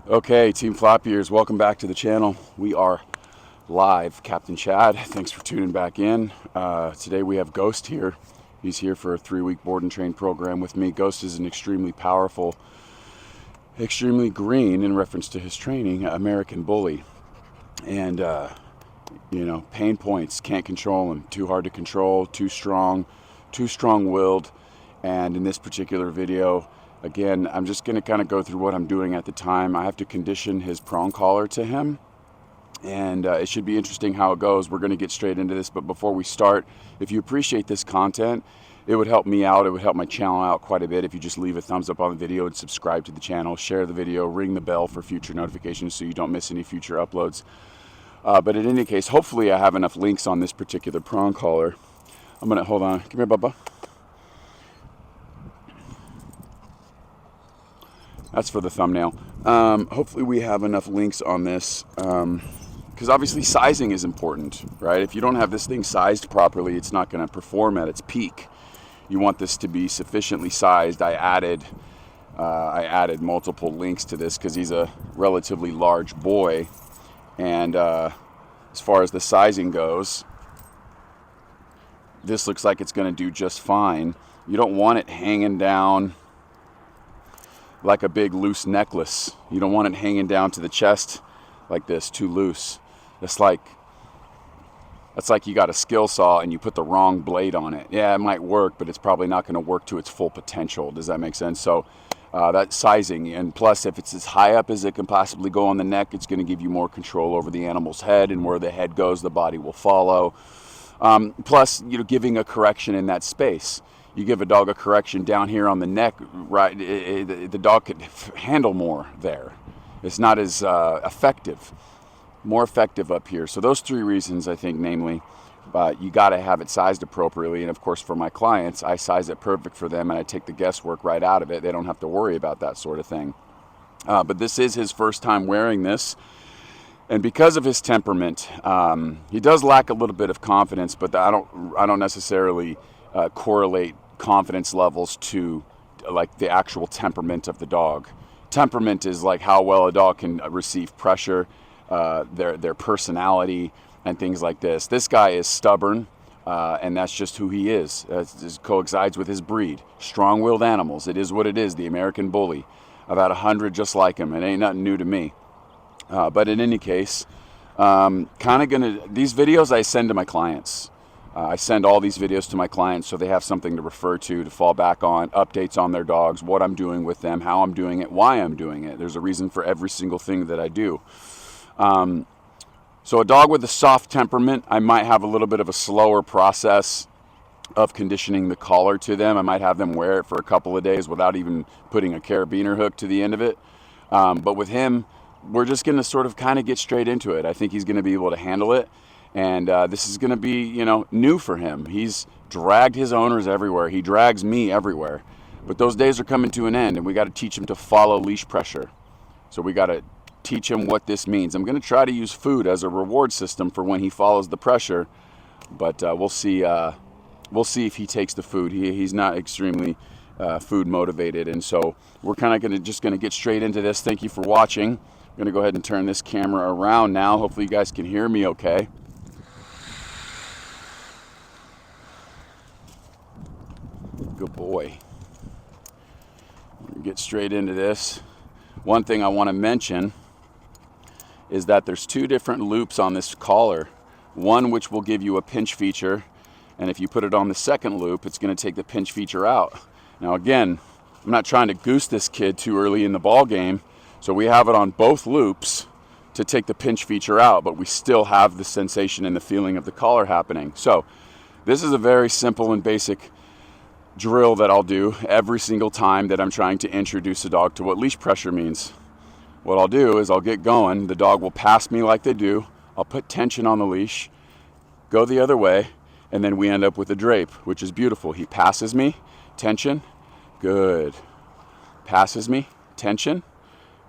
Okay, Team Flap Ears, welcome back to the channel. We are live. Captain Chad, thanks for tuning back in. Today we have Ghost here. He's here for a 3-week board and train program with me. Ghost is an extremely powerful, extremely green, in reference to his training, American bully. And, pain points, can't control him. Too hard to control, too strong-willed. And in this particular video, again, I'm just going to kind of go through what I'm doing at the time. I have to condition his prong collar to him, and it should be interesting how it goes. We're going to get straight into this, but before we start, if you appreciate this content, it would help me out. It would help my channel out quite a bit if you just leave a thumbs up on the video and subscribe to the channel, share the video, ring the bell for future notifications so you don't miss any future uploads. But in any case, hopefully I have enough links on this particular prong collar. I'm going to, hold on, come here, Bubba. That's for the thumbnail. Hopefully we have enough links on this, because obviously sizing is important, right? If you don't have this thing sized properly, it's not going to perform at its peak. You want this to be sufficiently sized. I added multiple links to this because he's a relatively large boy, and as far as the sizing goes, this looks like it's going to do just fine. You don't want it hanging down like a big loose necklace. You don't want it hanging down to the chest like this, too loose. That's like you got a skill saw and you put the wrong blade on it. Yeah, it might work, but it's probably not going to work to its full potential. Does that make sense? So that sizing, and plus if it's as high up as it can possibly go on the neck, it's going to give you more control over the animal's head, and where the head goes, the body will follow. Plus, giving a correction in that space. You give a dog a correction down here on the neck, right? The dog could handle more there. It's not as effective, more effective up here. So those 3 reasons, I think, namely, you got to have it sized appropriately. And of course, for my clients, I size it perfect for them, and I take the guesswork right out of it. They don't have to worry about that sort of thing. But this is his first time wearing this. And because of his temperament, he does lack a little bit of confidence, but I don't necessarily correlate confidence levels to like the actual temperament of the dog. Temperament is like how well a dog can receive pressure, their personality, and things like this. This guy is stubborn, and that's just who he is. It coincides with his breed. Strong-willed animals. It is what it is. The American bully. I've had 100 just like him. It ain't nothing new to me. But in any case, these videos I send to my clients. I send all these videos to my clients so they have something to refer to fall back on, updates on their dogs, what I'm doing with them, how I'm doing it, why I'm doing it. There's a reason for every single thing that I do. So a dog with a soft temperament, I might have a little bit of a slower process of conditioning the collar to them. I might have them wear it for a couple of days without even putting a carabiner hook to the end of it. But with him, we're just going to sort of kind of get straight into it. I think he's going to be able to handle it. And this is going to be, new for him. He's dragged his owners everywhere. He drags me everywhere. But those days are coming to an end, and we got to teach him to follow leash pressure. So we got to teach him what this means. I'm going to try to use food as a reward system for when he follows the pressure, but we'll see. We'll see if he takes the food. He's not extremely food motivated, and so we're kind of just going to get straight into this. Thank you for watching. I'm going to go ahead and turn this camera around now. Hopefully you guys can hear me okay. Good boy. We'll get straight into this. One thing I want to mention is that there's 2 different loops on this collar. One which will give you a pinch feature, and if you put it on the second loop, it's going to take the pinch feature out. Now again, I'm not trying to goose this kid too early in the ball game, so we have it on both loops to take the pinch feature out, but we still have the sensation and the feeling of the collar happening. So this is a very simple and basic drill that I'll do every single time that I'm trying to introduce a dog to what leash pressure means. What I'll do is I'll get going. The dog will pass me like they do. I'll put tension on the leash, go the other way, and then we end up with a drape, which is beautiful. He passes me, tension, good. Passes me, tension,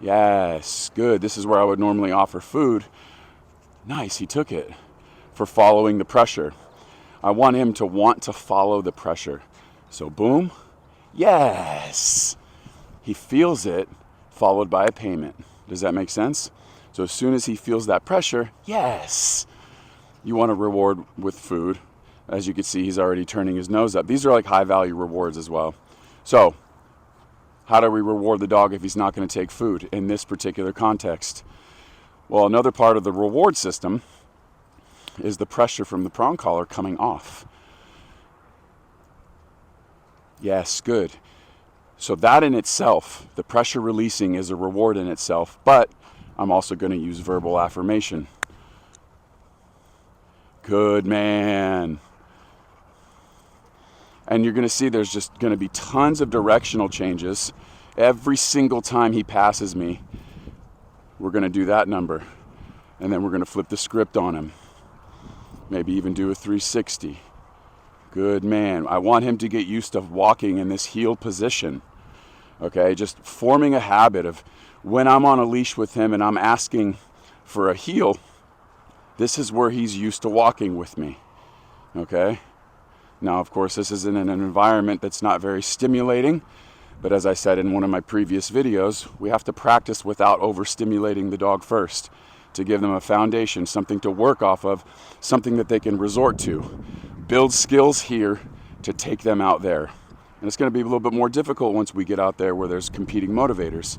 yes, good. This is where I would normally offer food. Nice, he took it for following the pressure. I want him to want to follow the pressure. So boom, yes. He feels it, followed by a payment. Does that make sense? So as soon as he feels that pressure, yes, you want to reward with food. As you can see, he's already turning his nose up. These are like high value rewards as well. So how do we reward the dog if he's not going to take food in this particular context? Well, another part of the reward system is the pressure from the prong collar coming off. Yes, good. So that in itself, the pressure releasing, is a reward in itself, but I'm also going to use verbal affirmation. Good man. And you're going to see there's just going to be tons of directional changes. Every single time he passes me, we're going to do that number. And then we're going to flip the script on him. Maybe even do a 360. Good man. I want him to get used to walking in this heel position. Okay, just forming a habit of when I'm on a leash with him and I'm asking for a heel, this is where he's used to walking with me. Okay? Now, of course, this is in an environment that's not very stimulating, but as I said in one of my previous videos, we have to practice without overstimulating the dog first to give them a foundation, something to work off of, something that they can resort to. Build skills here to take them out there. And it's going to be a little bit more difficult once we get out there where there's competing motivators.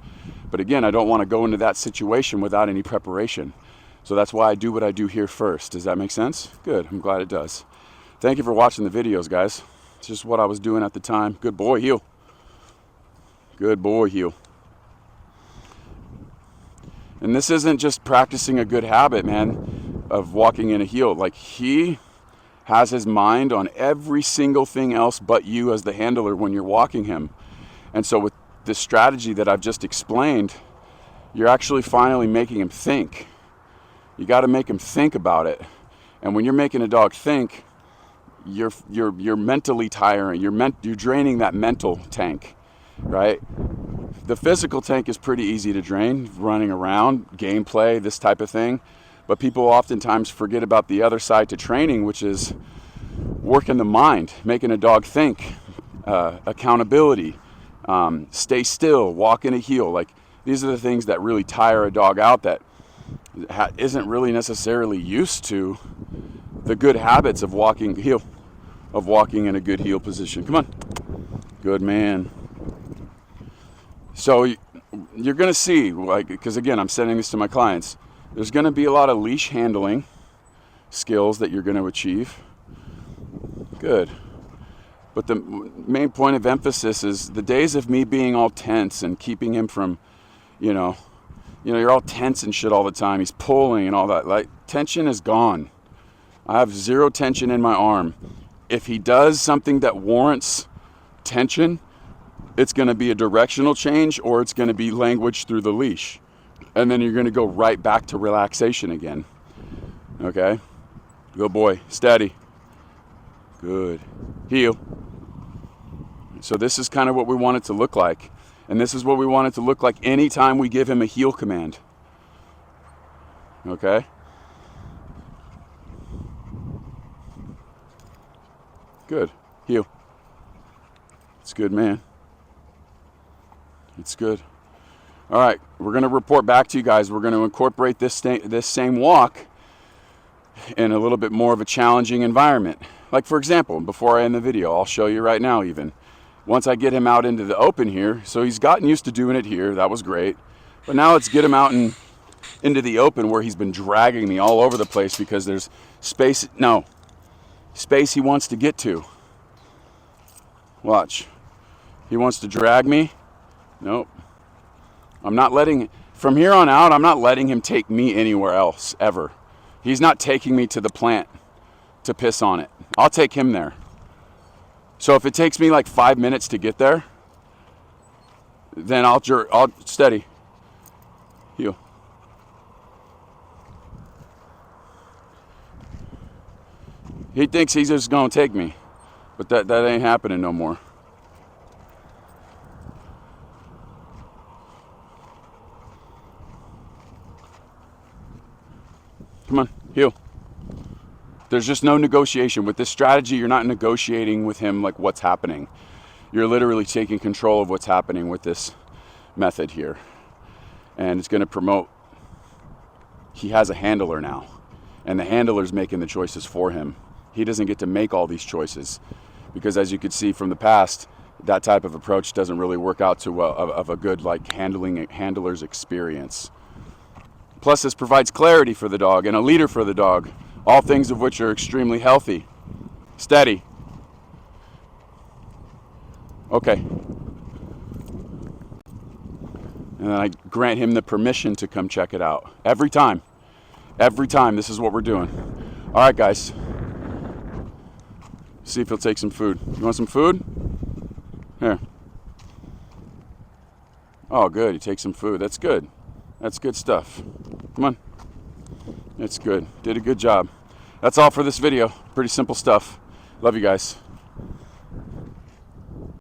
But again, I don't want to go into that situation without any preparation. So that's why I do what I do here first. Does that make sense? Good. I'm glad it does. Thank you for watching the videos, guys. It's just what I was doing at the time. Good boy, heel. Good boy, heel. And this isn't just practicing a good habit, man, of walking in a heel. Like, he has his mind on every single thing else but you as the handler when you're walking him. And so with the strategy that I've just explained, you're actually finally making him think. You got to make him think about it. And when you're making a dog think, you're mentally tiring. You're draining that mental tank, right? The physical tank is pretty easy to drain, running around, gameplay, this type of thing. But people oftentimes forget about the other side to training, which is working the mind, making a dog think, accountability, stay still, walk in a heel. Like, these are the things that really tire a dog out that isn't really necessarily used to the good habits of walking heel, of walking in a good heel position. Come on. Good man. So you're going to see, like, because again, I'm sending this to my clients, there's going to be a lot of leash handling skills that you're going to achieve. Good. But the main point of emphasis is the days of me being all tense and keeping him from, you're all tense and shit all the time. He's pulling and all that. Like, tension is gone. I have zero tension in my arm. If he does something that warrants tension, it's going to be a directional change or it's going to be language through the leash. And then you're going to go right back to relaxation again. Okay? Good boy. Steady. Good. Heel. So this is kind of what we want it to look like. And this is what we want it to look like anytime we give him a heel command. Okay? Good. Heel. It's good, man. It's good. All right, we're going to report back to you guys. We're going to incorporate this same walk in a little bit more of a challenging environment. Like, for example, before I end the video, I'll show you right now even. Once I get him out into the open here, so he's gotten used to doing it here. That was great. But now let's get him out into the open where he's been dragging me all over the place because there's space. No. Space he wants to get to. Watch. He wants to drag me. Nope. I'm not letting, from here on out, I'm not letting him take me anywhere else, ever. He's not taking me to the plant to piss on it. I'll take him there. So if it takes me like 5 minutes to get there, then I'll steady. Heel. He thinks he's just gonna take me, but that ain't happening no more. Come on, heel. There's just no negotiation. With this strategy, you're not negotiating with him like what's happening. You're literally taking control of what's happening with this method here. and it's going to promote. He has a handler now, and the handler's making the choices for him. He doesn't get to make all these choices, because as you could see from the past, that type of approach doesn't really work out to a good like handler's experience. Plus, this provides clarity for the dog and a leader for the dog, all things of which are extremely healthy. Steady. Okay. And then I grant him the permission to come check it out. Every time. Every time, this is what we're doing. All right, guys. See if he'll take some food. You want some food? Here. Oh, good. He takes some food. That's good. That's good stuff. Come on. It's good. Did a good job. That's all for this video. Pretty simple stuff. Love you guys.